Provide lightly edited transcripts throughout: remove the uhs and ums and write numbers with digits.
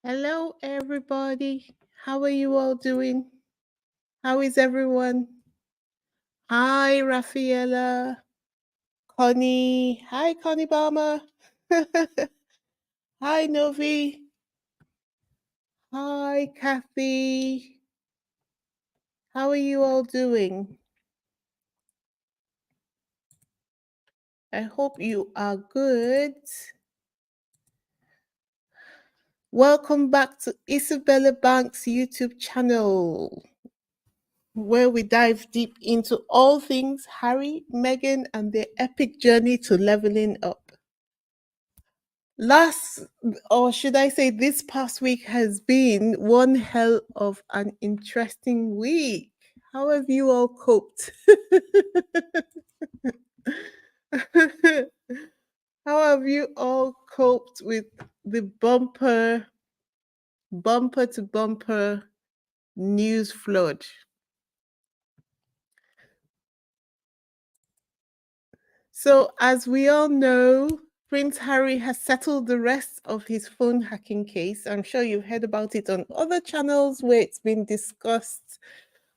Hello, everybody. How are you all doing? How is everyone? Hi, Rafaela. Connie. Hi, Connie Balmer. Hi, Novi. Hi, Kathy. How are you all doing? I hope you are good. Welcome back to Isabella Banks' YouTube channel, where we dive deep into all things Harry, Meghan, and their epic journey to leveling up. Last, or should I say, this past week has been one hell of an interesting week. How have you all coped? How have you all coped with the bumper to bumper news flood? So, as we all know, Prince Harry has settled the rest of his phone hacking case. I'm sure you've heard about it on other channels where it's been discussed.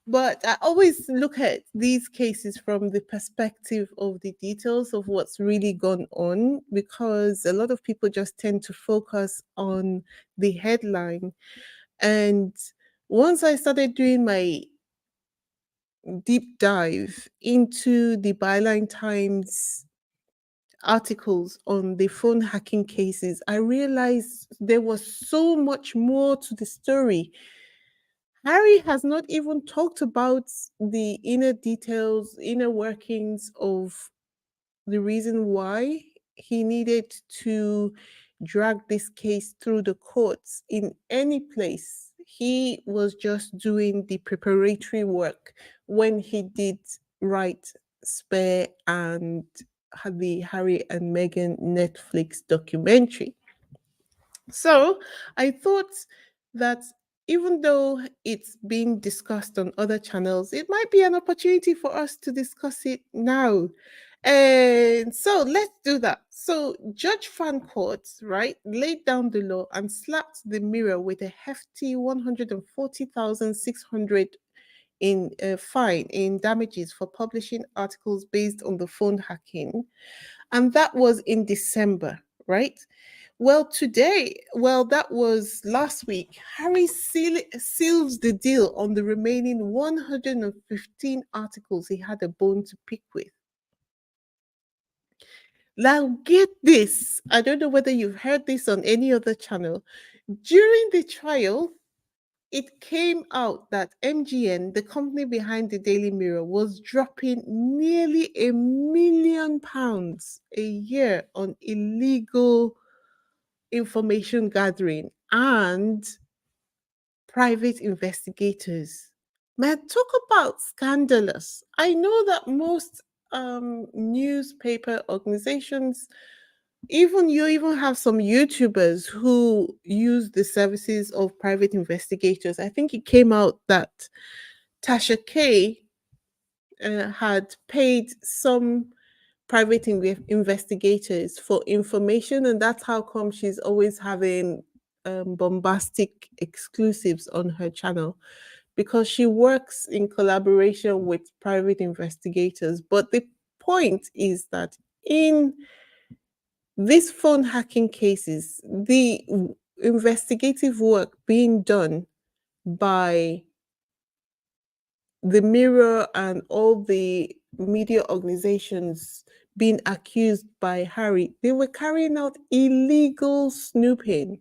But I always look at these cases from the perspective of the details of what's really gone on, because a lot of people just tend to focus on the headline. And once I started doing my deep dive into the Byline Times articles on the phone hacking cases, I realized there was so much more to the story. Harry has not even talked about the inner details, inner workings of the reason why he needed to drag this case through the courts in any place. He was just doing the preparatory work when he did write Spare and the Harry and Meghan Netflix documentary. So I thought that even though it's being discussed on other channels, it might be an opportunity for us to discuss it now. And so let's do that. So Judge Fancourt, right, laid down the law and slapped the Mirror with a hefty 140,600 in fine in damages for publishing articles based on the phone hacking. And that was in December, right? That was last week. Harry seals the deal on the remaining 115 articles he had a bone to pick with. Now, get this. I don't know whether you've heard this on any other channel. During the trial, it came out that MGN, the company behind the Daily Mirror, was dropping nearly £1 million a year on illegal information gathering and private investigators. Man, talk about scandalous. I know that most newspaper organizations, even have some YouTubers who use the services of private investigators. I think it came out that Tasha K had paid some private investigators for information, and that's how come she's always having bombastic exclusives on her channel, because she works in collaboration with private investigators. But the point is that in these phone hacking cases, the investigative work being done by the Mirror and all the media organizations being accused by Harry, they were carrying out illegal snooping.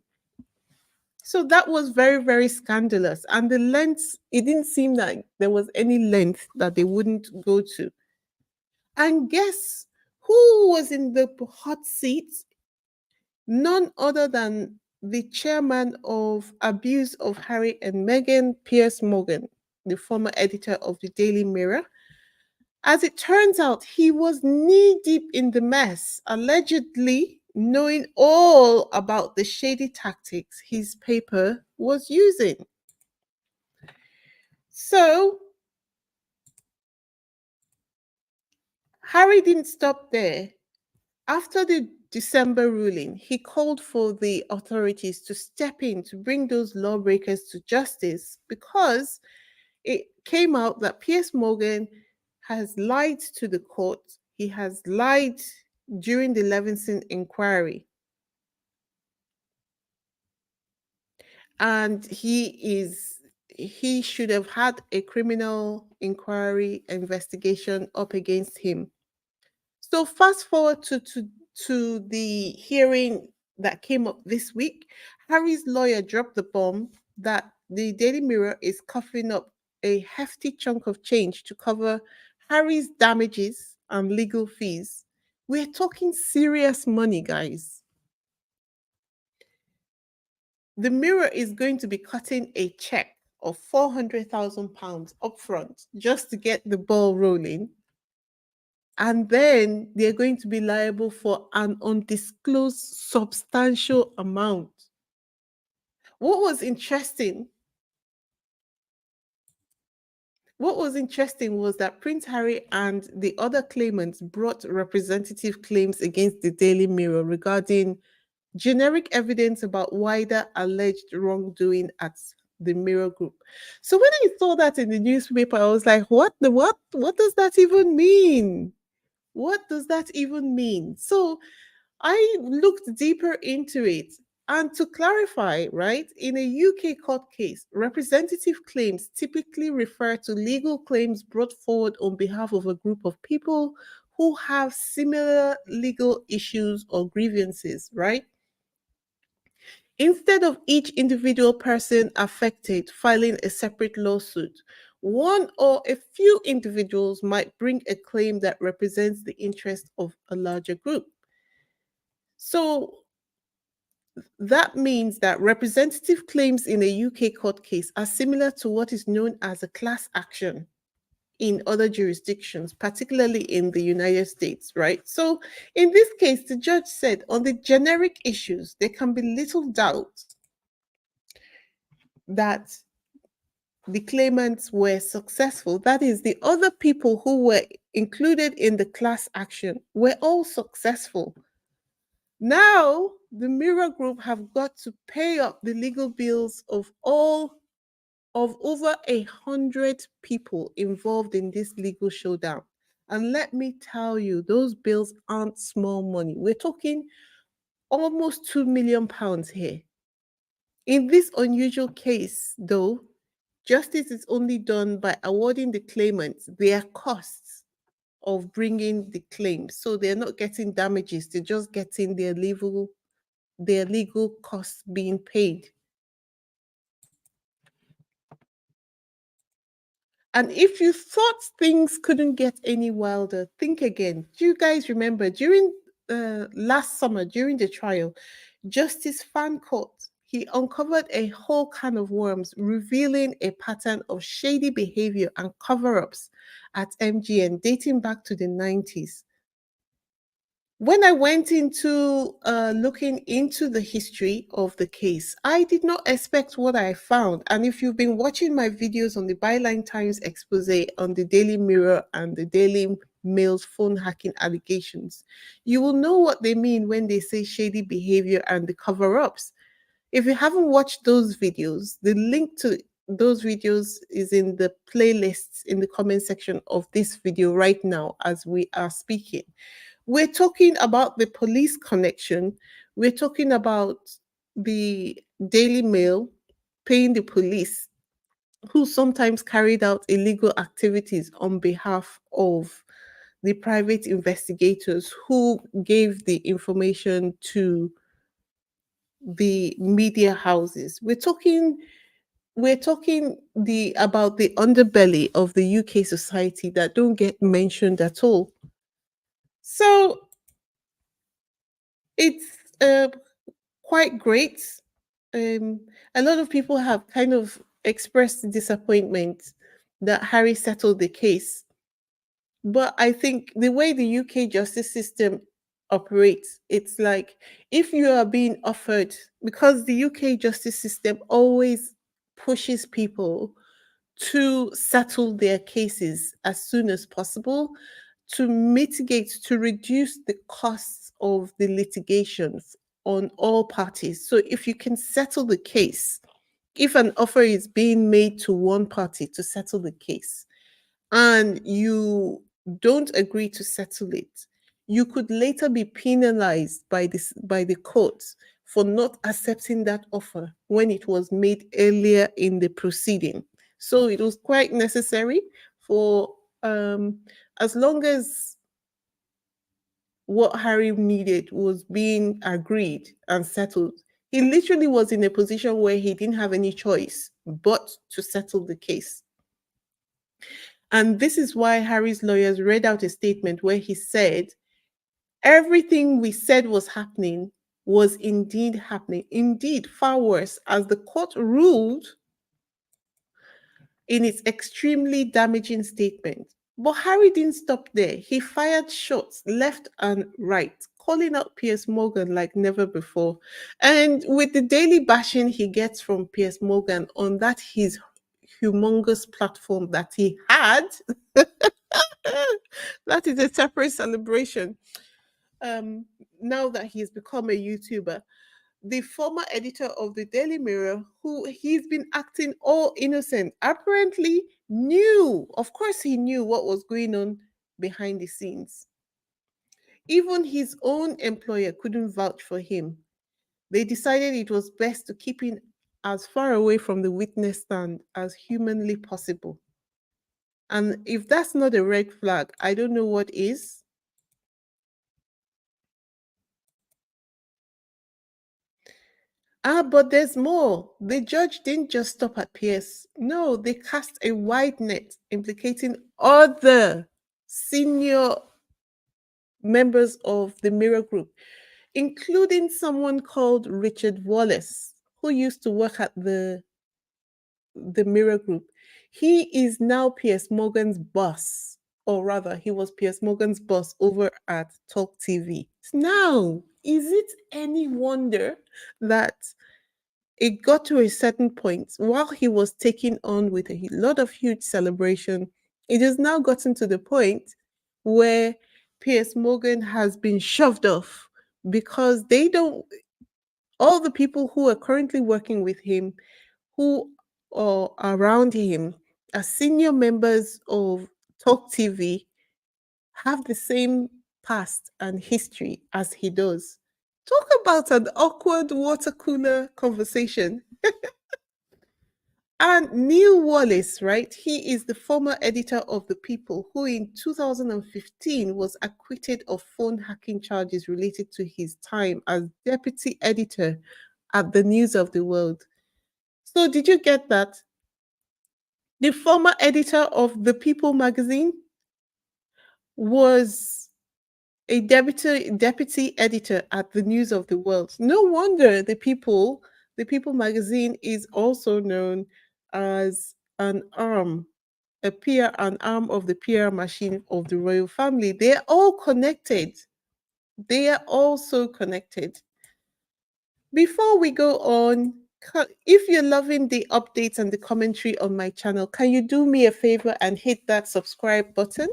So that was very, very scandalous. And the lengths, it didn't seem like there was any length that they wouldn't go to. And guess who was in the hot seat? None other than the chairman of Abuse of Harry and Meghan, Piers Morgan, the former editor of the Daily Mirror. As it turns out, he was knee deep in the mess, allegedly knowing all about the shady tactics his paper was using. So, Harry didn't stop there. After the December ruling, he called for the authorities to step in to bring those lawbreakers to justice because it came out that Piers Morgan has lied to the court. He has lied during the Levinson inquiry. And he should have had a criminal inquiry investigation up against him. So fast forward to the hearing that came up this week. Harry's lawyer dropped the bomb that the Daily Mirror is coughing up a hefty chunk of change to cover Harry's damages and legal fees. We're talking serious money, guys. The Mirror is going to be cutting a check of £400,000 upfront just to get the ball rolling. And then they're going to be liable for an undisclosed substantial amount. What was interesting was that Prince Harry and the other claimants brought representative claims against the Daily Mirror regarding generic evidence about wider alleged wrongdoing at the Mirror Group. So when I saw that in the newspaper, I was like, what does that even mean? What does that even mean? So I looked deeper into it. And to clarify, right, in a UK court case, representative claims typically refer to legal claims brought forward on behalf of a group of people who have similar legal issues or grievances, right? Instead of each individual person affected filing a separate lawsuit, one or a few individuals might bring a claim that represents the interest of a larger group. So that means that representative claims in a UK court case are similar to what is known as a class action in other jurisdictions, particularly in the United States, right? So in this case, the judge said on the generic issues, there can be little doubt that the claimants were successful. That is, the other people who were included in the class action were all successful. Now, the Mirror Group have got to pay up the legal bills of over 100 people involved in this legal showdown. And let me tell you, those bills aren't small money. We're talking almost £2 million here. In this unusual case, though, justice is only done by awarding the claimants their costs of bringing the claim. So they're not getting damages, they're just getting their legal costs being paid. And if you thought things couldn't get any wilder, think again. Do you guys remember during last summer, during the trial, Justice Fancourt, he uncovered a whole can of worms, revealing a pattern of shady behavior and cover-ups at MGN dating back to the 90s. When I went into looking into the history of the case, I did not expect what I found. And if you've been watching my videos on the Byline Times expose on the Daily Mirror and the Daily Mail's phone hacking allegations, you will know what they mean when they say shady behavior and the cover ups. If you haven't watched those videos, the link to those videos is in the playlists in the comment section of this video right now as we are speaking. We're talking about the police connection. We're talking about the Daily Mail paying the police who sometimes carried out illegal activities on behalf of the private investigators who gave the information to the media houses. We're talking about the underbelly of the UK society that don't get mentioned at all. So it's quite great. A lot of people have kind of expressed disappointment that Harry settled the case. But I think the way the UK justice system operates, it's like if you are being offered, because the UK justice system always pushes people to settle their cases as soon as possible, to mitigate, to reduce the costs of the litigation on all parties. So if you can settle the case, if an offer is being made to one party to settle the case, and you don't agree to settle it, you could later be penalized by the courts for not accepting that offer when it was made earlier in the proceeding. So it was quite necessary for as long as what Harry needed was being agreed and settled. He literally was in a position where he didn't have any choice but to settle the case. And this is why Harry's lawyers read out a statement where he said, everything we said was happening was indeed happening. Indeed, far worse, as the court ruled in its extremely damaging statement. But Harry didn't stop there. He fired shots left and right, calling out Piers Morgan like never before. And with the daily bashing he gets from Piers Morgan on that his humongous platform that he had, that is a separate celebration. Now that he's become a YouTuber, the former editor of the Daily Mirror, who he's been acting all innocent, apparently knew, of course, he knew what was going on behind the scenes. Even his own employer couldn't vouch for him. They decided it was best to keep him as far away from the witness stand as humanly possible. And if that's not a red flag, I don't know what is. But there's more. The judge didn't just stop at Pierce. No, they cast a wide net implicating other senior members of the Mirror Group, including someone called Richard Wallace, who used to work at the Mirror Group. He is now Piers Morgan's boss, or rather, he was Piers Morgan's boss over at Talk TV. Now, is it any wonder that it got to a certain point while he was taking on with a lot of huge celebration? It has now gotten to the point where Piers Morgan has been shoved off because they don't, all the people who are currently working with him, who are around him, as senior members of Talk TV, have the same past and history as he does. Talk about an awkward water cooler conversation. And Neil Wallace, right? He is the former editor of The People, who in 2015 was acquitted of phone hacking charges related to his time as deputy editor at the News of the World. So, did you get that? The former editor of The People magazine was a deputy editor at the News of the World. No wonder the People magazine is also known as an arm of the PR machine of the royal family. They're all connected. They are also connected. Before we go on, if you're loving the updates and the commentary on my channel, can you do me a favor and hit that subscribe button?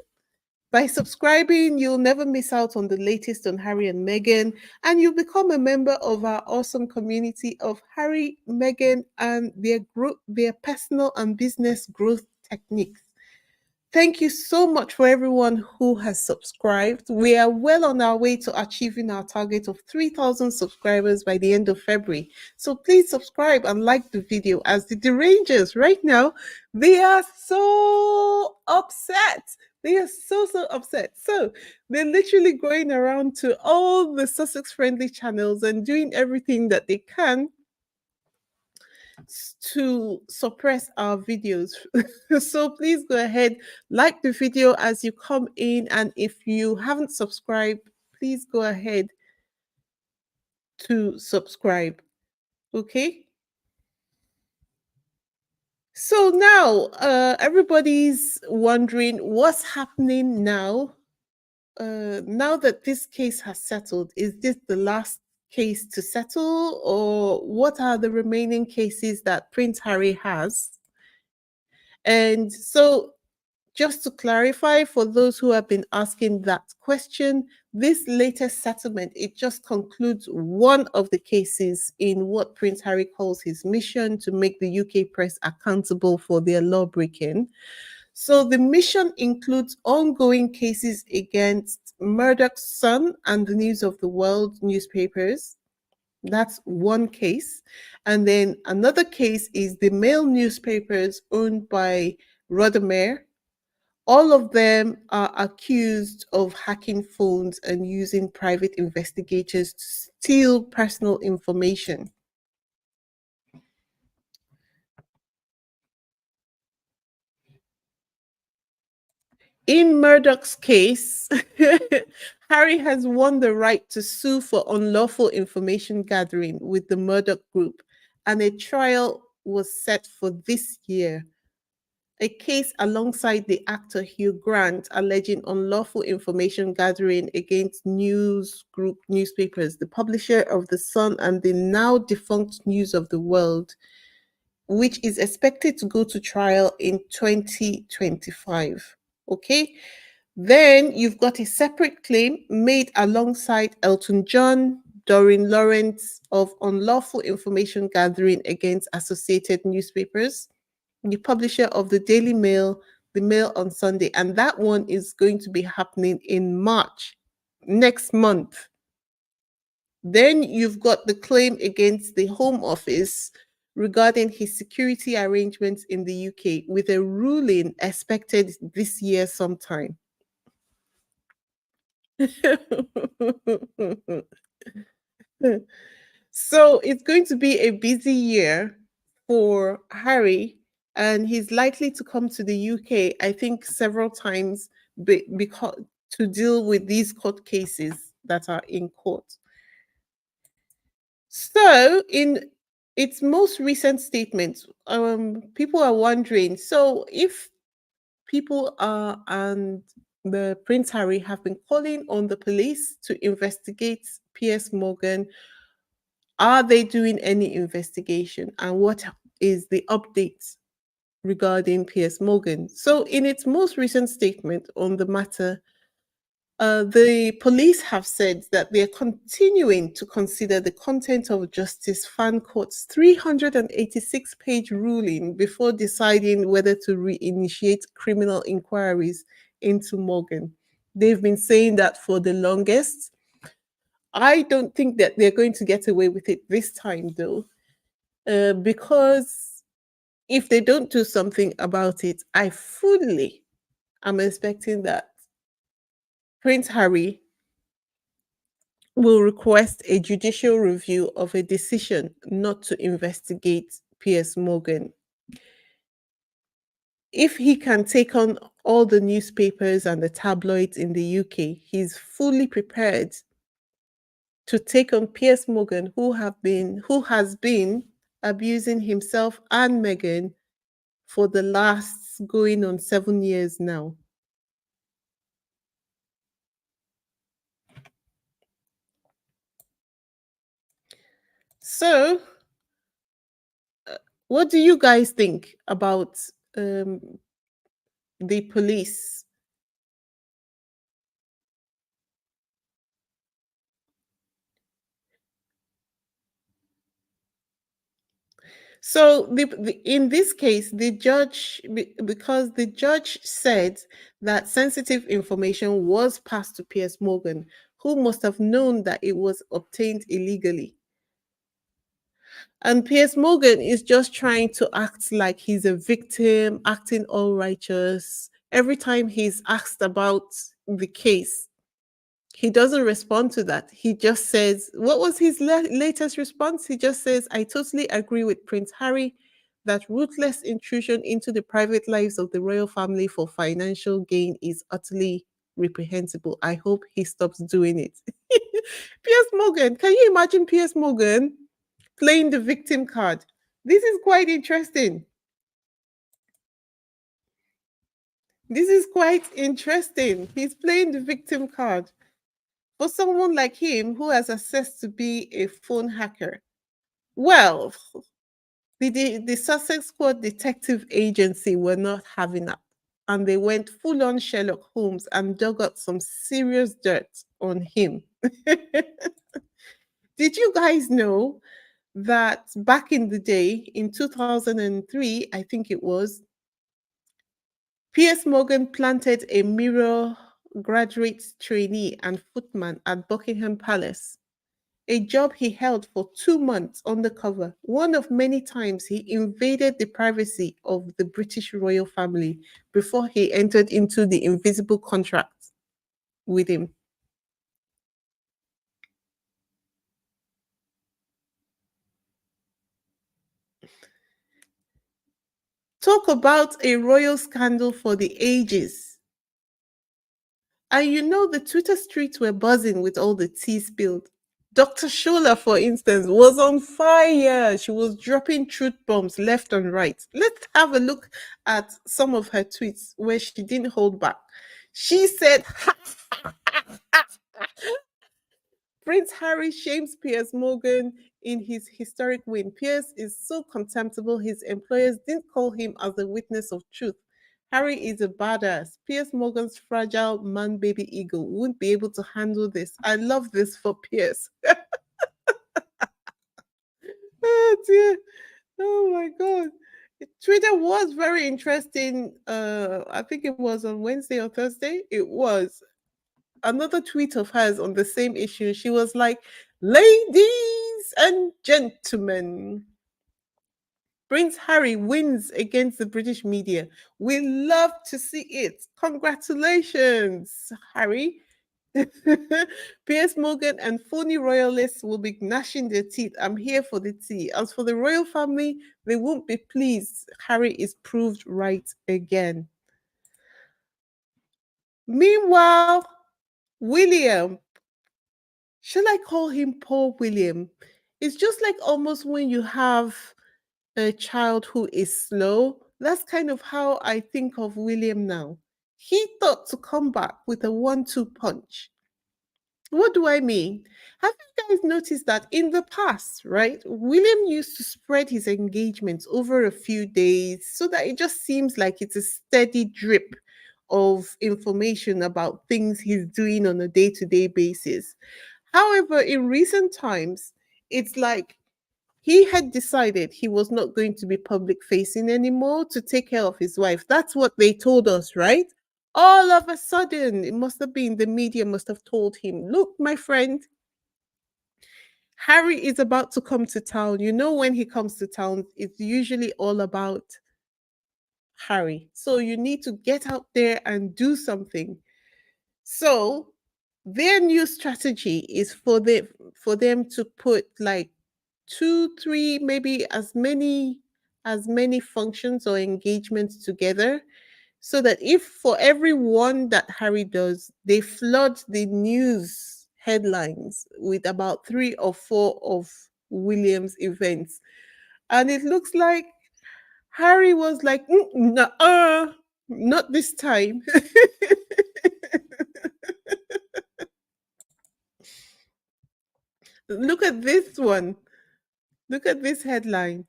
By subscribing, you'll never miss out on the latest on Harry and Meghan, and you'll become a member of our awesome community of Harry, Meghan, and their personal and business growth techniques. Thank you so much for everyone who has subscribed. We are well on our way to achieving our target of 3,000 subscribers by the end of February. So please subscribe and like the video, as the derangers right now, they are so upset. They are so upset. So they're literally going around to all the Sussex friendly channels and doing everything that they can to suppress our videos. So please go ahead, like the video as you come in, and if you haven't subscribed, please go ahead to subscribe. Okay, so now everybody's wondering what's happening now. Now that this case has settled, is this the last case to settle, or what are the remaining cases that Prince Harry has? And so Just to clarify for those who have been asking that question, this latest settlement, it just concludes one of the cases in what Prince Harry calls his mission to make the UK press accountable for their lawbreaking. So the mission includes ongoing cases against Murdoch's Sun and the News of the World newspapers. That's one case. And then another case is the Mail newspapers owned by Rothermere. All of them are accused of hacking phones and using private investigators to steal personal information. In Murdoch's case, Harry has won the right to sue for unlawful information gathering with the Murdoch Group, and a trial was set for this year. A case alongside the actor Hugh Grant alleging unlawful information gathering against news group newspapers, the publisher of The Sun and the now defunct News of the World, which is expected to go to trial in 2025. Okay. Then you've got a separate claim made alongside Elton John, Doreen Lawrence of unlawful information gathering against associated newspapers, the publisher of the Daily Mail, the Mail on Sunday, and that one is going to be happening in March next month. Then you've got the claim against the Home Office regarding his security arrangements in the UK, with a ruling expected this year sometime. So it's going to be a busy year for Harry, and he's likely to come to the UK, I think, several times because to deal with these court cases that are in court. So, in its most recent statement, people are wondering. So, if people are and the Prince Harry have been calling on the police to investigate Piers Morgan, are they doing any investigation, and what is the update regarding Piers Morgan? So, in its most recent statement on the matter, the police have said that they are continuing to consider the content of Justice Fancourt's 386-page ruling before deciding whether to reinitiate criminal inquiries into Morgan. They've been saying that for the longest. I don't think that they're going to get away with it this time, though, because if they don't do something about it, I fully am expecting that Prince Harry will request a judicial review of a decision not to investigate Piers Morgan. If he can take on all the newspapers and the tabloids in the UK, he's fully prepared to take on Piers Morgan, who has been abusing himself and Meghan for the last going on 7 years now. So, what do you guys think about the police? So, in this case, the judge, because the judge said that sensitive information was passed to Piers Morgan, who must have known that it was obtained illegally. And Piers Morgan is just trying to act like he's a victim, acting all righteous. Every time he's asked about the case, he doesn't respond to that. He just says, what was his latest response? He just says, I totally agree with Prince Harry that ruthless intrusion into the private lives of the royal family for financial gain is utterly reprehensible. I hope he stops doing it. Piers Morgan, can you imagine Piers Morgan playing the victim card? This is quite interesting. This is quite interesting. He's playing the victim card. For someone like him who has access to be a phone hacker. Well, the Sussex Court Detective Agency were not having that. and they went full on Sherlock Holmes and dug up some serious dirt on him. Did you guys know that back in the day, in 2003, I think it was, Piers Morgan planted a mirror graduate trainee and footman at Buckingham Palace, a job he held for 2 months undercover, one of many times he invaded the privacy of the British royal family before he entered into the invisible contract with him. Talk about a royal scandal for the ages. And you know, the Twitter streets were buzzing with all the tea spilled. Dr. Shola, for instance, was on fire. She was dropping truth bombs left and right. Let's have a look at some of her tweets where she didn't hold back. She said, Prince Harry shames Piers Morgan in his historic win. Piers is so contemptible, his employers didn't call him as a witness of truth. Harry is a badass. Piers Morgan's fragile man baby ego won't be able to handle this. I love this for Piers. Oh dear. Oh my god. Twitter was very interesting. I think it was on Wednesday or Thursday. It was another tweet of hers on the same issue. She was like, ladies and gentlemen, Prince Harry wins against the British media. We love to see it. Congratulations, Harry. Piers Morgan and phony royalists will be gnashing their teeth. I'm here for the tea. As for the royal family, they won't be pleased. Harry is proved right again. Meanwhile, William, shall I call him poor William? It's just like almost when you have a child who is slow. That's kind of how I think of William now. He thought to come back with a 1-2 punch. What do I mean? Have you guys noticed that in the past, right? William used to spread his engagements over a few days so that it just seems like it's a steady drip of information about things he's doing on a day to day basis. However, in recent times, it's like he had decided he was not going to be public facing anymore to take care of his wife. That's what they told us, right? All of a sudden, it must have been the media must have told him, look, my friend, Harry is about to come to town. You know, when he comes to town, it's usually all about Harry. So you need to get out there and do something. So their new strategy is for them to put like 2, 3, maybe as many functions or engagements together, so that if for every one that Harry does, they flood the news headlines with about 3 or 4 of William's events. And it looks like Harry was like, not this time. Look at this one. Look at this headline.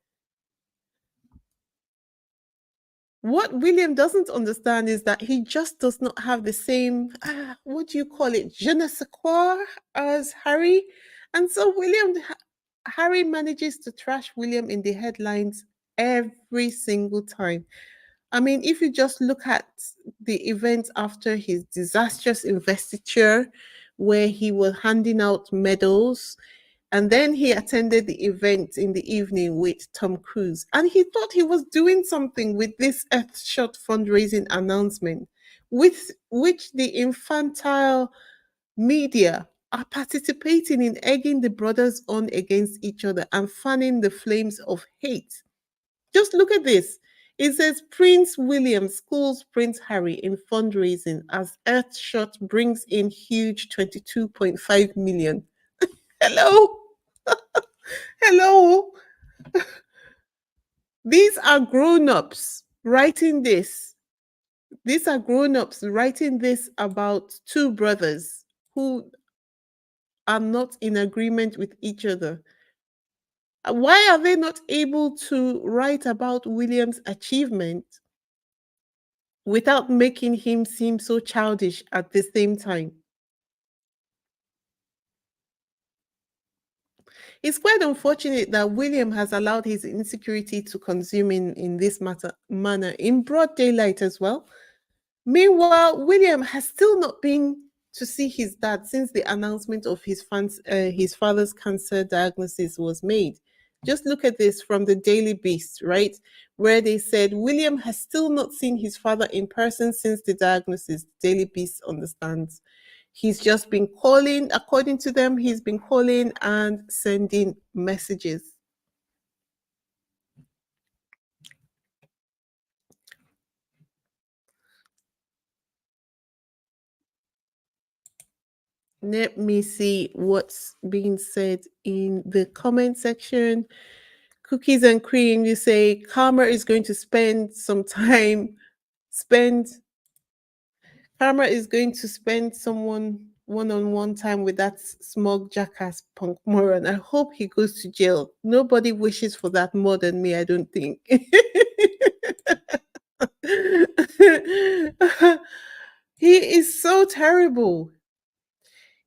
What William doesn't understand is that he just does not have the same, what do you call it, je ne sais quoi as Harry. And so Harry manages to trash William in the headlines every single time. I mean, if you just look at the events after his disastrous investiture, where he was handing out medals, and then he attended the event in the evening with Tom Cruise. And he thought he was doing something with this Earthshot fundraising announcement, with which the infantile media are participating in egging the brothers on against each other and fanning the flames of hate. Just look at this. It says Prince William schools Prince Harry in fundraising as Earthshot brings in huge 22.5 million. Hello? Hello? These are grown-ups writing this. These are grown-ups writing this about two brothers who are not in agreement with each other. Why are they not able to write about William's achievement without making him seem so childish at the same time. It's quite unfortunate that William has allowed his insecurity to consume in this manner in broad daylight as well. Meanwhile, William has still not been to see his dad since the announcement of his father's cancer diagnosis was made. Just look at this from the Daily Beast, right? Where they said William has still not seen his father in person since the diagnosis. Daily Beast understands. He's just been calling, according to them, he's been calling and sending messages. Let me see what's being said in the comment section. Cookies and cream, you say Karma is going to spend Karma is going to spend someone one-on-one time with that smug jackass punk moron. I hope he goes to jail. Nobody wishes for that more than me, I don't think. He is so terrible.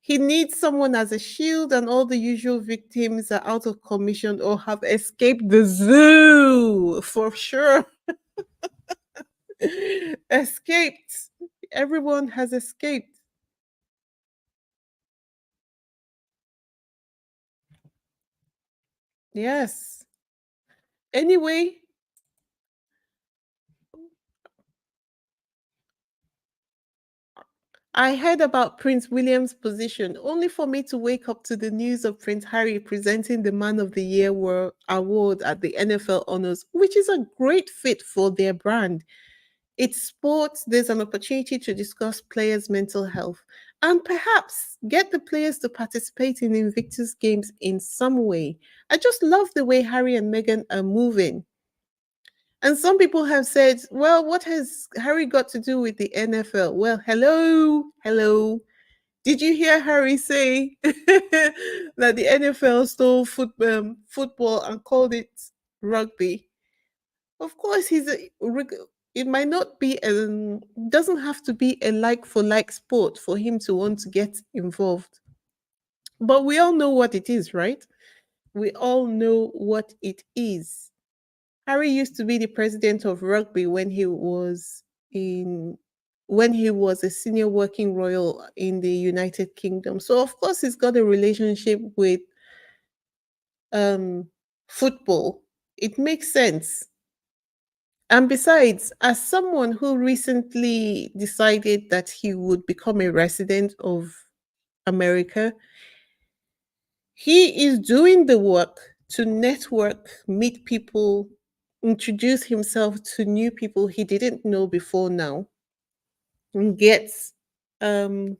He needs someone as a shield, and all the usual victims are out of commission or have escaped the zoo for sure. Escaped. Everyone has escaped. Yes. Anyway, I heard about Prince William's position only for me to wake up to the news of Prince Harry presenting the Man of the Year award at the NFL Honors, which is a great fit for their brand. It's sports, there's an opportunity to discuss players' mental health and perhaps get the players to participate in Invictus Games in some way. I just love the way Harry and Meghan are moving. And some people have said, well, what has Harry got to do with the NFL? Well, hello, hello. Did you hear Harry say that the NFL stole football and called it rugby? Of course, it might not be doesn't have to be a like for like sport for him to want to get involved. But we all know what it is, right? We all know what it is. Harry used to be the president of rugby in when he was a senior working royal in the United Kingdom. So of course he's got a relationship with um football. It makes sense. And besides, as someone who recently decided that he would become a resident of America, he is doing the work to network, meet people, introduce himself to new people he didn't know before now, and gets um,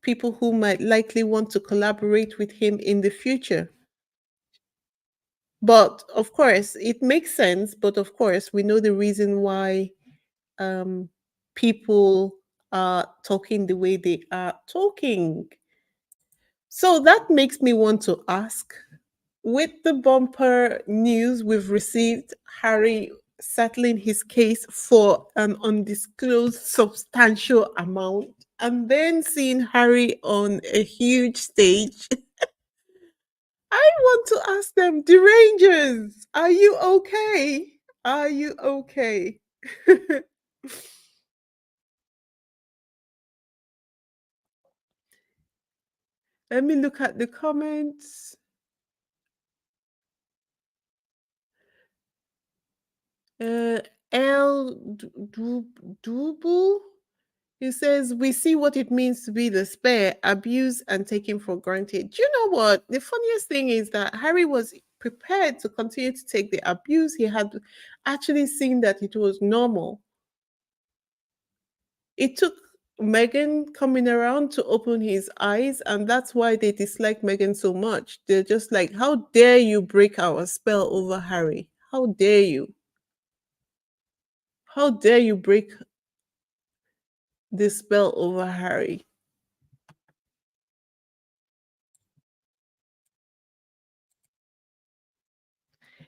people who might likely want to collaborate with him in the future. But of course, it makes sense. But of course, we know the reason why um, people are talking the way they are talking. So that makes me want to ask, with the bumper news we've received, Harry settling his case for an undisclosed substantial amount, and then seeing Harry on a huge stage, I want to ask them, the Rangers, are you okay? Are you okay? Let me look at the comments. Uh, L. Dubu. He says, we see what it means to be the spare, abused, and taken for granted. Do you know what? The funniest thing is that Harry was prepared to continue to take the abuse. He had actually seen that it was normal. It took Meghan coming around to open his eyes, and that's why they dislike Meghan so much. They're just like, how dare you break our spell over Harry? How dare you? How dare you break the spell over Harry?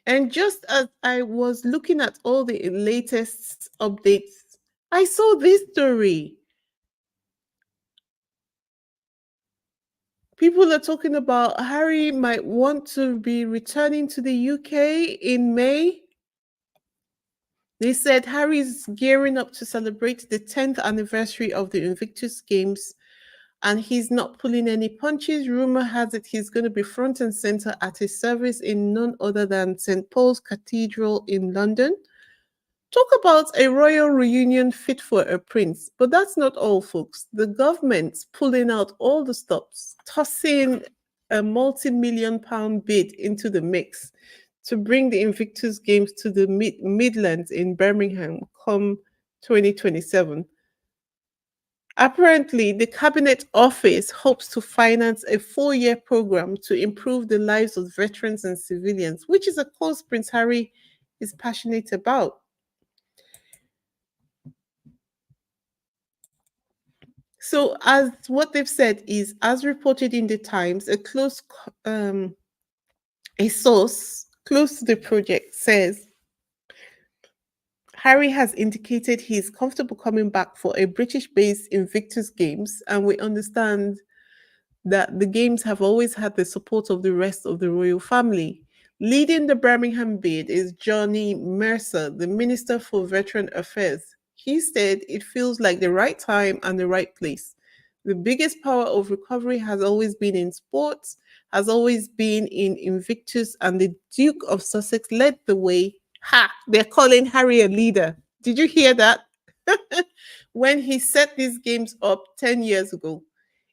And just as I was looking at all the latest updates, I saw this story. People are talking about Harry might want to be returning to the UK in May. They said Harry's gearing up to celebrate the 10th anniversary of the Invictus Games and he's not pulling any punches. Rumor has it he's going to be front and center at a service in none other than St. Paul's Cathedral in London. Talk about a royal reunion fit for a prince. But that's not all, folks. The government's pulling out all the stops, tossing a multi-million pound bid into the mix to bring the Invictus Games to the Midlands in Birmingham come 2027. Apparently, the Cabinet Office hopes to finance a 4-year program to improve the lives of veterans and civilians, which is a cause Prince Harry is passionate about. So, as what they've said is, as reported in the Times, a source close to the project says Harry has indicated he's comfortable coming back for a British-based Invictus Games, and we understand that the Games have always had the support of the rest of the royal family. Leading the Birmingham bid is Johnny Mercer, the Minister for Veteran Affairs. He said it feels like the right time and the right place. The biggest power of recovery has always been in sports, has always been in Invictus, and the Duke of Sussex led the way. Ha! They're calling Harry a leader. Did you hear that? When he set these games up 10 years ago,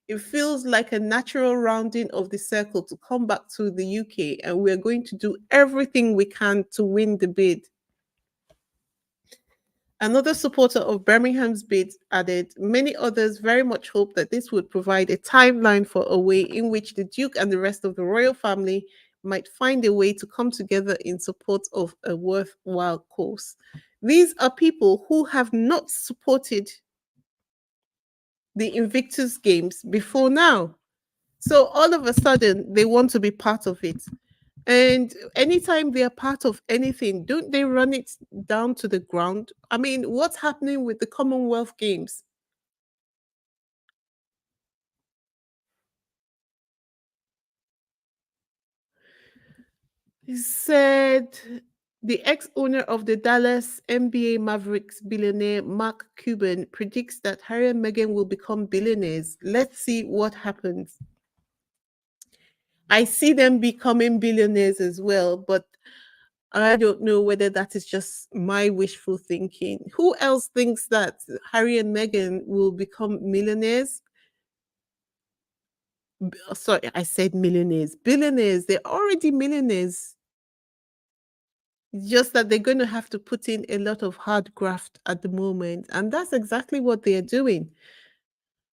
it feels like a natural rounding of the circle to come back to the UK, and we're going to do everything we can to win the bid. Another supporter of Birmingham's bid added, many others very much hope that this would provide a timeline for a way in which the Duke and the rest of the royal family might find a way to come together in support of a worthwhile cause. These are people who have not supported the Invictus Games before now. So all of a sudden, they want to be part of it. And anytime they are part of anything, don't they run it down to the ground? I mean, what's happening with the Commonwealth Games? He said the ex owner of the Dallas NBA Mavericks billionaire Mark Cuban predicts that Harry and Meghan will become billionaires. Let's see what happens. I see them becoming billionaires as well, but I don't know whether that is just my wishful thinking. Who else thinks that Harry and Meghan will become millionaires? Sorry, I said millionaires. Billionaires, they're already millionaires. Just that they're going to have to put in a lot of hard graft at the moment. And that's exactly what they're doing.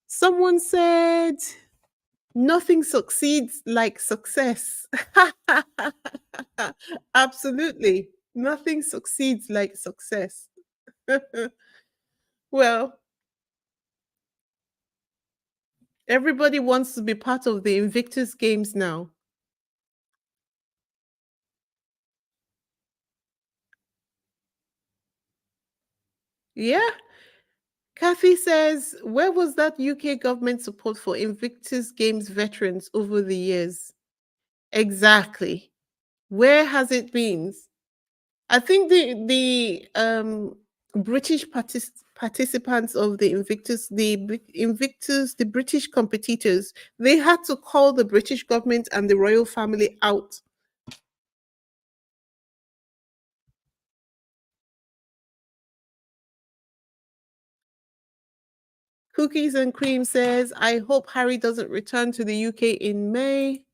Someone said, nothing succeeds like success. Absolutely. Nothing succeeds like success. Well, everybody wants to be part of the Invictus Games now. Yeah. Kathy says, where was that UK government support for Invictus Games veterans over the years? Exactly. Where has it been? I think the British participants of the Invictus, the British competitors, they had to call the British government and the royal family out. Cookies and Cream says, I hope Harry doesn't return to the UK in May.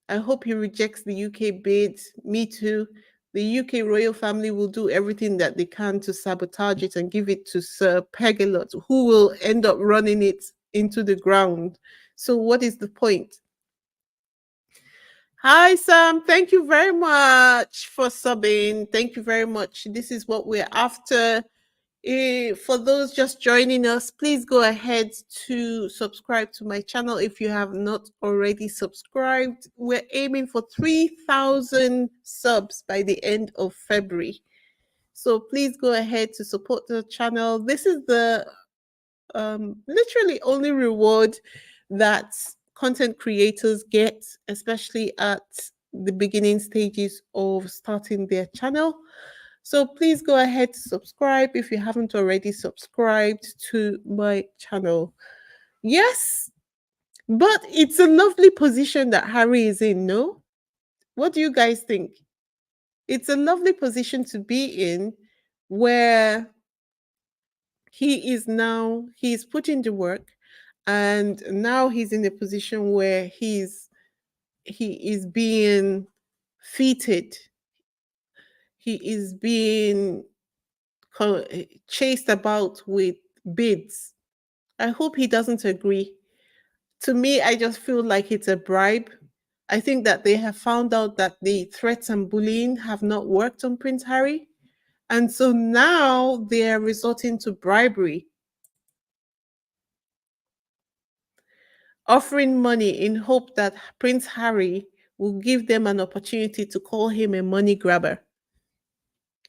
I hope he rejects the UK bid. Me too. The UK royal family will do everything that they can to sabotage it and give it to Sir Pegelot, who will end up running it into the ground. So, what is the point? Hi, Sam. Thank you very much for subbing. Thank you very much. This is what we're after. For those just joining us, please go ahead to subscribe to my channel if you have not already subscribed. We're aiming for 3,000 subs by the end of February. So please go ahead to support the channel. This is the literally only reward that content creators get, especially at the beginning stages of starting their channel. So please go ahead to subscribe if you haven't already subscribed to my channel. Yes, but it's a lovely position that Harry is in, no? What do you guys think? It's a lovely position to be in where he's putting the work, and now he's in a position where he is being feted. He is being chased about with bids. I hope he doesn't agree. To me, I just feel like it's a bribe. I think that they have found out that the threats and bullying have not worked on Prince Harry. And so now they are resorting to bribery, offering money in hope that Prince Harry will give them an opportunity to call him a money grabber.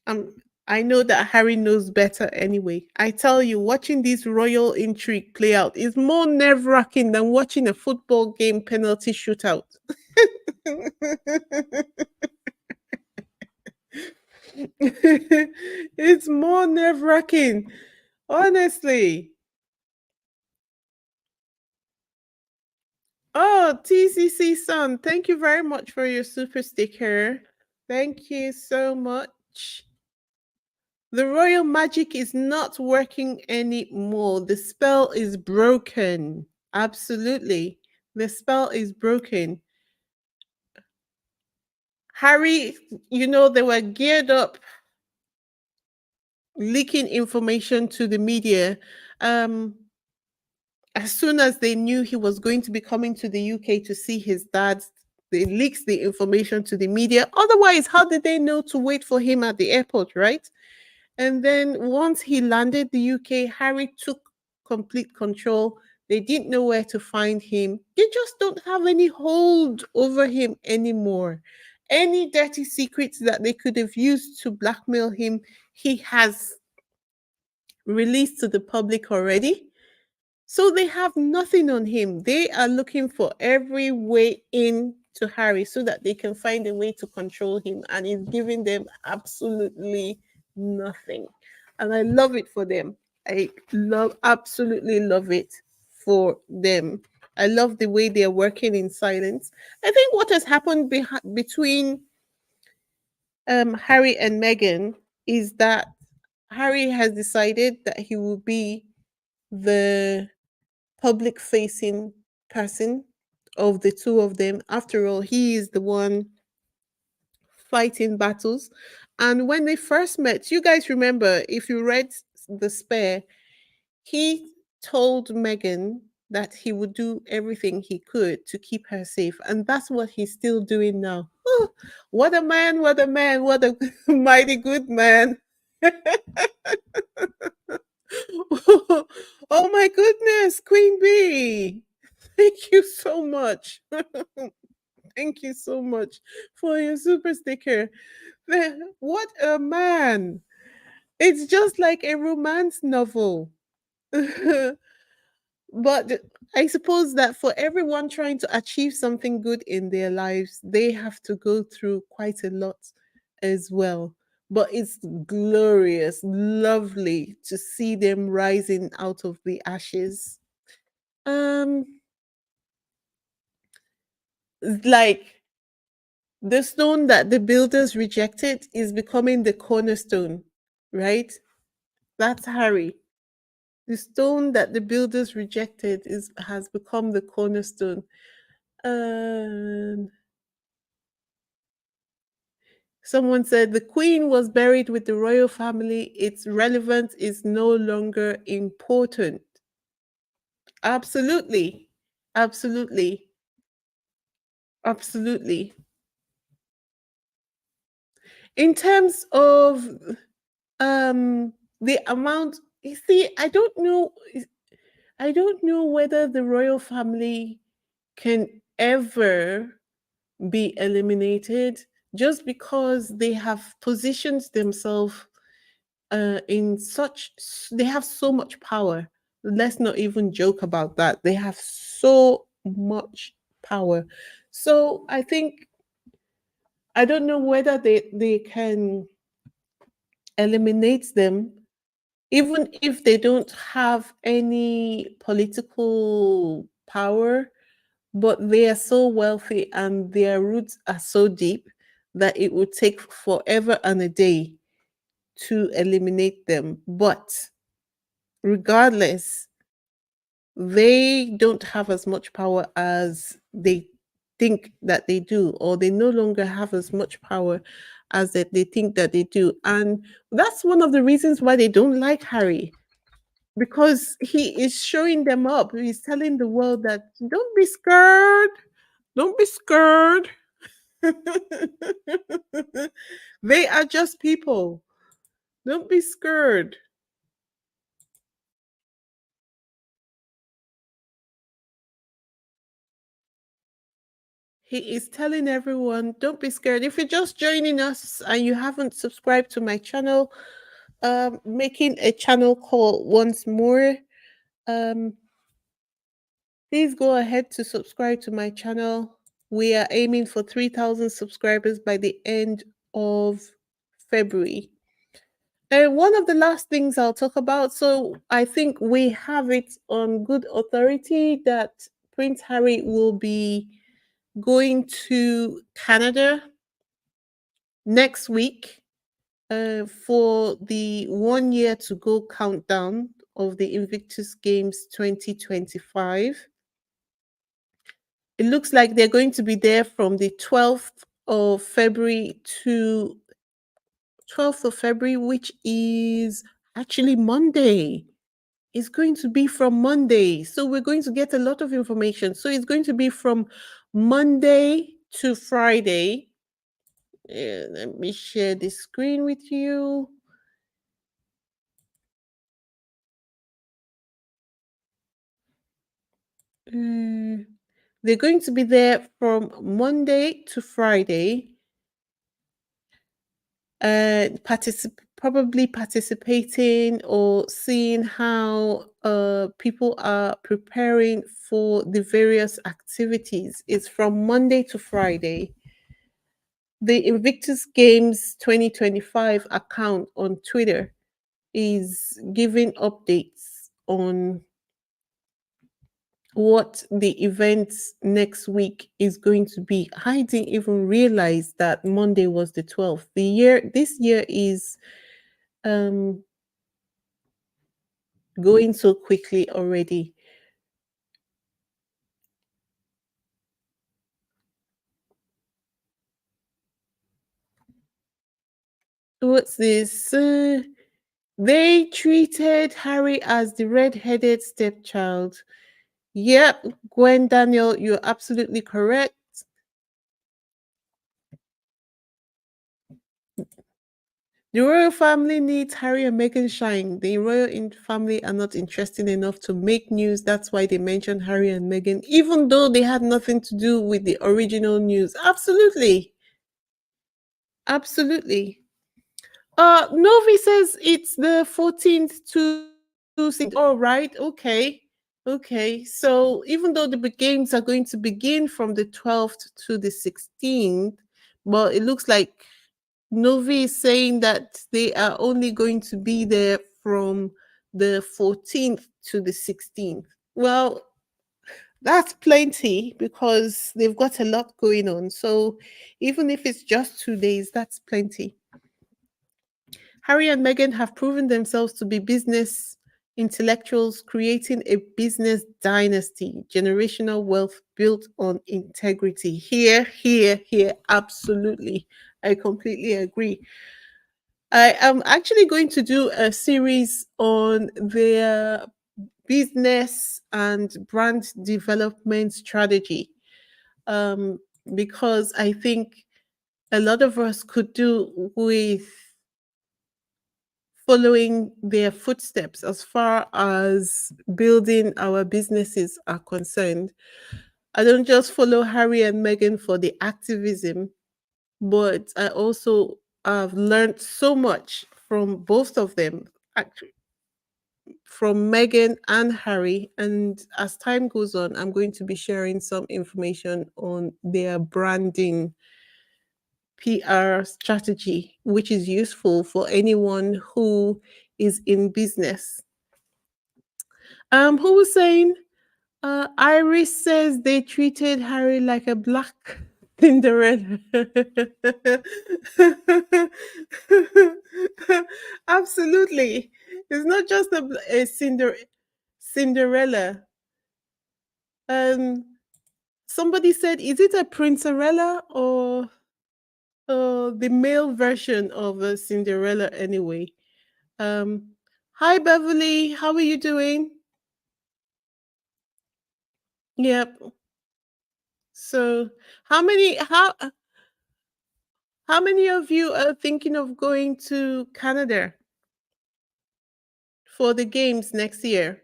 Um, I know that Harry knows better anyway. I tell you, watching this royal intrigue play out is more nerve wracking than watching a football game penalty shootout. It's more nerve wracking, honestly. Oh, TCC son, thank you very much for your super sticker. Thank you so much. The royal magic is not working anymore. The spell is broken. Absolutely. The spell is broken. Harry, they were geared up leaking information to the media. As soon as they knew he was going to be coming to the UK to see his dad, they leaked the information to the media. Otherwise, how did they know to wait for him at the airport, right? And then once he landed the UK, Harry took complete control. They didn't know where to find him. They just don't have any hold over him anymore. Any dirty secrets that they could have used to blackmail him, he has released to the public already. So they have nothing on him. They are looking for every way in to Harry so that they can find a way to control him. And he's giving them absolutely nothing. And I love it for them. Absolutely love it for them. I love the way they're working in silence. I think what has happened between Harry and Meghan is that Harry has decided that he will be the public facing person of the two of them. After all, he is the one fighting battles. And when they first met, you guys remember, if you read The Spare, he told Meghan that he would do everything he could to keep her safe. And that's what he's still doing now. Oh, what a man, what a man, what a mighty good man. Oh my goodness, Queen Bee. Thank you so much. Thank you so much for your super sticker. What a man. It's just like a romance novel. But I suppose that for everyone trying to achieve something good in their lives, they have to go through quite a lot as well. But it's glorious, lovely to see them rising out of the ashes. Um, like the stone that the builders rejected is becoming the cornerstone, right? That's Harry. The stone that the builders rejected has become the cornerstone. Um, Someone said the queen was buried with the royal family. Its relevance is no longer important. Absolutely. Absolutely. Absolutely. In terms of um the amount, you see, I don't know whether the royal family can ever be eliminated just because they have positioned themselves in such, they have so much power. Let's not even joke about that. They have so much power. So I think, I don't know whether they can eliminate them, even if they don't have any political power, but they are so wealthy and their roots are so deep that it would take forever and a day to eliminate them. But regardless, they don't have as much power as they think that they do, or they no longer have as much power as that they think that they do. And that's one of the reasons why they don't like Harry, because he is showing them up. He's telling the world that don't be scared, don't be scared. They are just people. Don't be scared. He is telling everyone, don't be scared. If you're just joining us and you haven't subscribed to my channel, making a channel call once more. Um, Please go ahead to subscribe to my channel. We are aiming for 3,000 subscribers by the end of February. And one of the last things I'll talk about, so I think we have it on good authority that Prince Harry will be going to Canada next week for the 1 year to go countdown of the Invictus Games 2025. It looks like they're going to be there from the 12th of February to 12th of February, which is actually Monday. It's going to be from Monday. So we're going to get a lot of information. So it's going to be from Monday to Friday. Let me share the screen with you. They're going to be there from Monday to Friday, probably participating or seeing how people are preparing for the various activities. It's from Monday to Friday. The Invictus Games 2025 account on Twitter is giving updates on what the events next week is going to be. I didn't even realize that Monday was the 12th. This year is um going so quickly already. What's this? They treated Harry as the red-headed stepchild. Yep, Gwen Daniel, you're absolutely correct. The royal family needs Harry and Meghan shine. The family are not interesting enough to make news. That's why they mentioned Harry and Meghan, even though they had nothing to do with the original news. Absolutely. Absolutely. Novi says it's the 14th to 16th. All right. Okay. Okay. So even though the games are going to begin from the 12th to the 16th, but it looks like Novi is saying that they are only going to be there from the 14th to the 16th. Well, that's plenty because they've got a lot going on. So even if it's just 2 days, that's plenty. Harry and Meghan have proven themselves to be business intellectuals, creating a business dynasty, generational wealth built on integrity. Here, here, here, absolutely. I completely agree. I am actually going to do a series on their business and brand development strategy um, because I think a lot of us could do with following their footsteps as far as building our businesses are concerned. I don't just follow Harry and Meghan for the activism, but I also have learned so much from both of them, actually, from Meghan and Harry. And as time goes on, I'm going to be sharing some information on their branding PR strategy, which is useful for anyone who is in business. Who was saying? Iris says they treated Harry like a black Cinderella. Absolutely. It's not just a Cinderella. Um, Somebody said, is it a Princerella or the male version of a Cinderella anyway? Um, Hi Beverly, how are you doing? Yep. So, how many how how many of you are thinking of going to Canada for the games next year?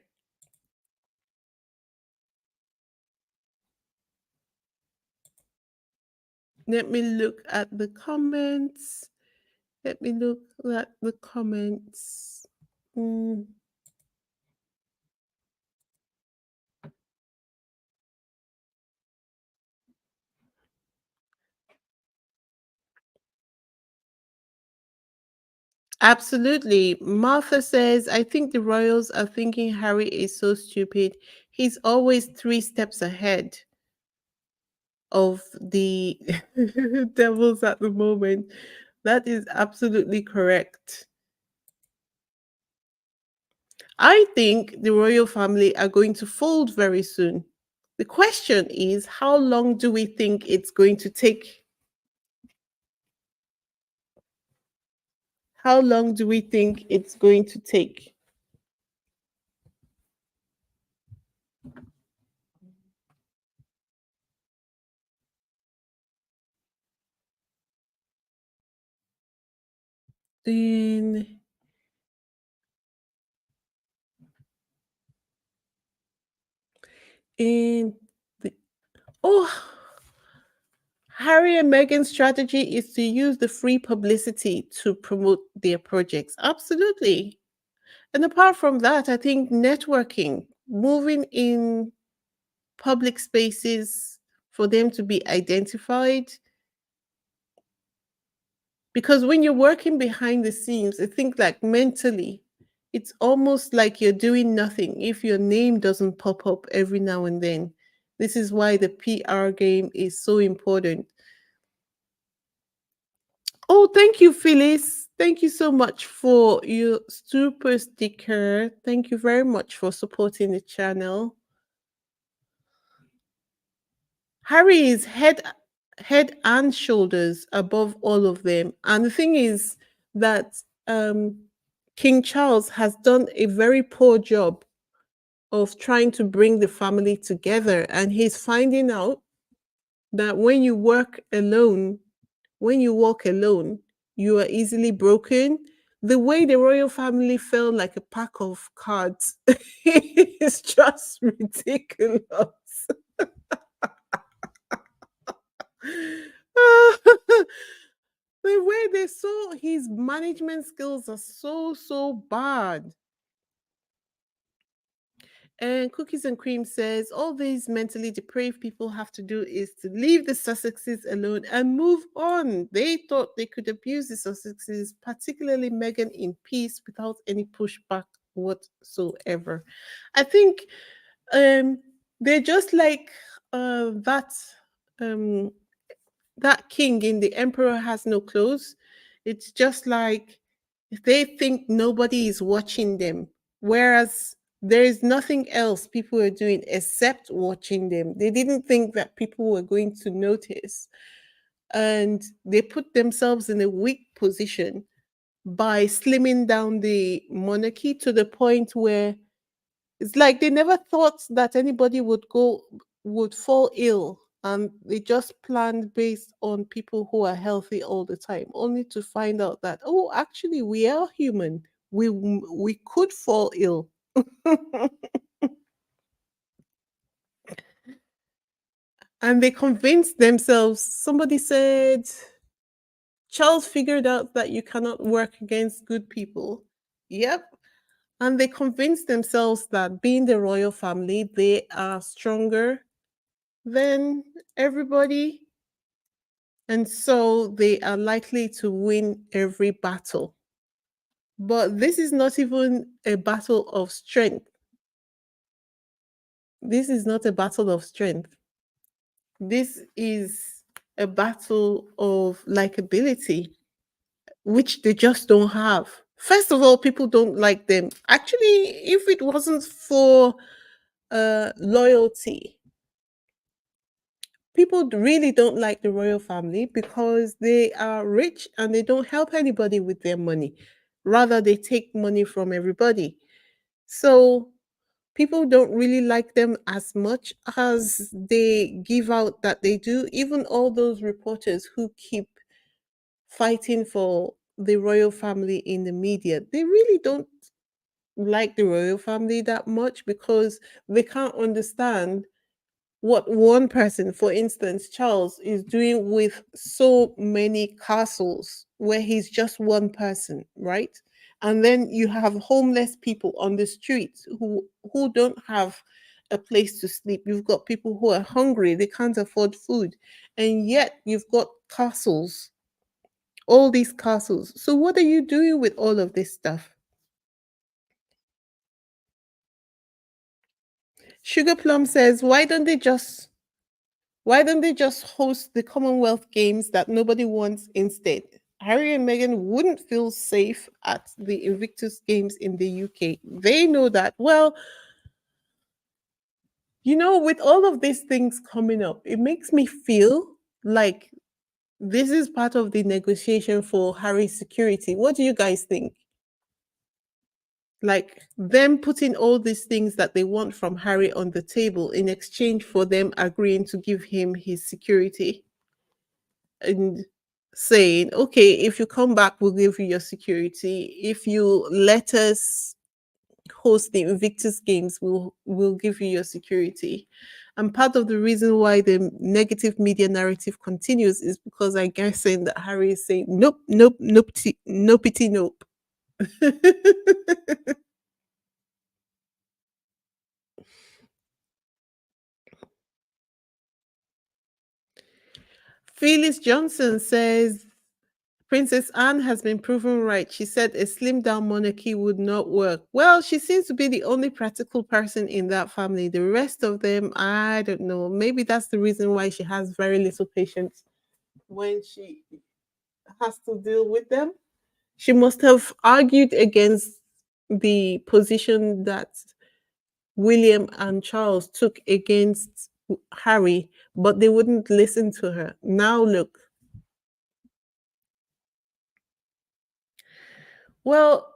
Let me look at the comments. Let me look at the comments. Mm, absolutely. Martha says, I think the royals are thinking Harry is so stupid. He's always 3 steps ahead of the devils at the moment. That is absolutely correct. I think the royal family are going to fold very soon. The question is, how long do we think it's going to take? How long do we think it's going to take? In in the oh, Harry and Meghan's strategy is to use the free publicity to promote their projects. Absolutely. And apart from that, I think networking, moving in public spaces for them to be identified. Because when you're working behind the scenes, I think like mentally, it's almost like you're doing nothing if your name doesn't pop up every now and then. This is why the PR game is so important. Oh, thank you, Phyllis. Thank you so much for your super sticker. Thank you very much for supporting the channel. Harry is head and shoulders above all of them. And the thing is that King Charles has done a very poor job of trying to bring the family together. And he's finding out that when you work alone, when you walk alone, you are easily broken. The way the royal family fell like a pack of cards is just ridiculous. The way they saw his management skills are so bad. And Cookies and Cream says all these mentally depraved people have to do is to leave the Sussexes alone and move on. They thought they could abuse the Sussexes, particularly Meghan, in peace without any pushback whatsoever. I think they're just like um, that king in The Emperor Has No Clothes. It's just like they think nobody is watching them, whereas there is nothing else people are doing except watching them. They didn't think that people were going to notice, and they put themselves in a weak position by slimming down the monarchy to the point where it's like they never thought that anybody would fall ill, and they just planned based on people who are healthy all the time, only to find out that, oh, actually we are human. We could fall ill. And they convinced themselves. Somebody said, Charles figured out that you cannot work against good people. Yep. And they convinced themselves that being the royal family, they are stronger than everybody. And so they are likely to win every battle. But this is not even a battle of strength. This is not a battle of strength. This is a battle of likability, which they just don't have. First of all, people don't like them. Actually, if it wasn't for loyalty, people really don't like the royal family because they are rich and they don't help anybody with their money. Rather, they take money from everybody. So people don't really like them as much as they give out that they do. Even all those reporters who keep fighting for the royal family in the media, they really don't like the royal family that much because they can't understand what one person, for instance, Charles, is doing with so many castles where he's just one person, right? And then you have homeless people on the streets who don't have a place to sleep. You've got people who are hungry, they can't afford food. And yet you've got castles, all these castles. So what are you doing with all of this stuff? Sugar Plum says, why don't they just host the Commonwealth Games that nobody wants instead? Harry and Meghan wouldn't feel safe at the Invictus Games in the UK. They know that. Well, with all of these things coming up, it makes me feel like this is part of the negotiation for Harry's security. What do you guys think? Like them putting all these things that they want from Harry on the table in exchange for them agreeing to give him his security and saying, okay, if you come back, we'll give you your security. If you let us host the Invictus Games, we'll give you your security. And part of the reason why the negative media narrative continues is because I guess saying that Harry is saying, nope, nope, nope, no pity, nope. Phyllis Johnson says Princess Anne has been proven right. She said a slim down monarchy would not work. Well, she seems to be the only practical person in that family. The rest of them, I don't know. Maybe that's the reason why she has very little patience when she has to deal with them. She must have argued against the position that William and Charles took against Harry, but they wouldn't listen to her. Now, look. Well,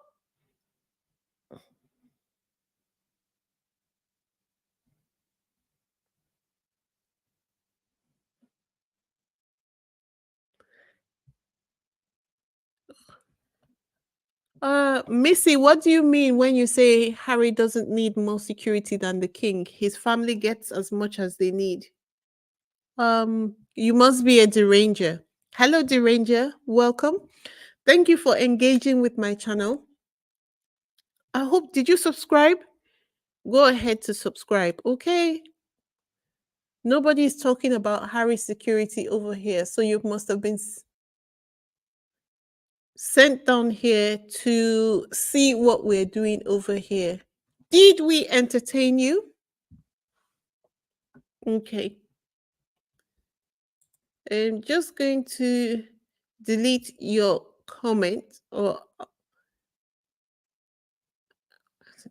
Missy, what do you mean when you say Harry doesn't need more security than the king? His family gets as much as they need. You must be a deranger. Hello, deranger. Welcome. Thank you for engaging with my channel. I hope, did you subscribe? Go ahead to subscribe, okay? Nobody is talking about Harry's security over here, so you must have been sent down here to see what we're doing over here. Did we entertain you? Okay. I'm just going to delete your comment or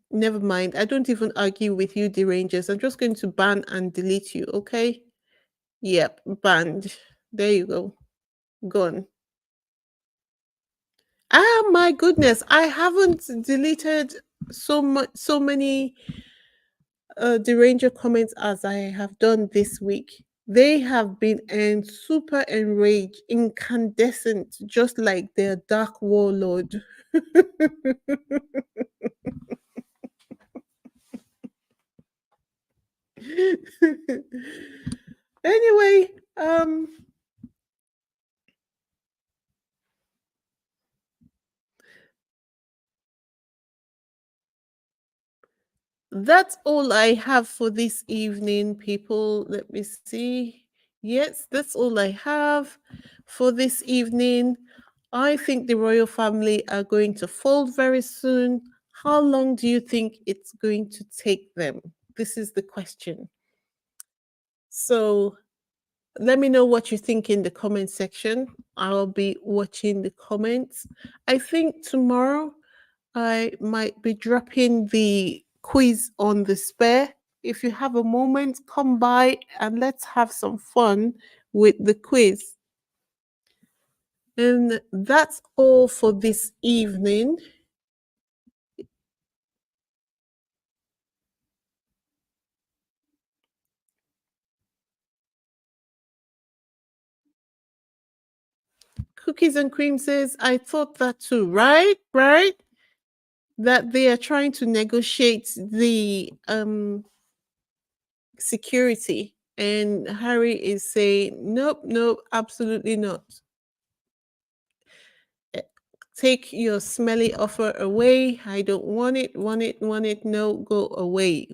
never mind. I don't even argue with you, derangers. I'm just going to ban and delete you, okay? Yep, banned. There you go. Gone. Ah, my goodness. I haven't deleted so many deranger comments as I have done this week. They have been super enraged, incandescent, just like their dark warlord. That's all I have for this evening, people. Let me see. Yes, that's all I have for this evening. I think the royal family are going to fold very soon. How long do you think it's going to take them? This is the question. So let me know what you think in the comment section. I'll be watching the comments. I think tomorrow I might be dropping the quiz on the spare. If you have a moment, come by and let's have some fun with the quiz. And that's all for this evening. Cookies and Cream says, I thought that too, right? Right? That they are trying to negotiate the security. And Harry is saying, nope, nope, absolutely not. Take your smelly offer away. I don't want it, want it, want it. No, go away.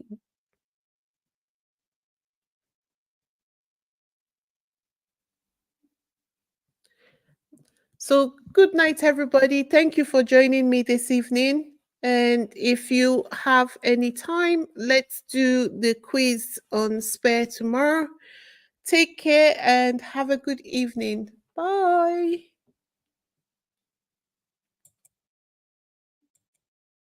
So, good night, everybody. Thank you for joining me this evening. And if you have any time, let's do the quiz on spare tomorrow. Take care and have a good evening. Bye.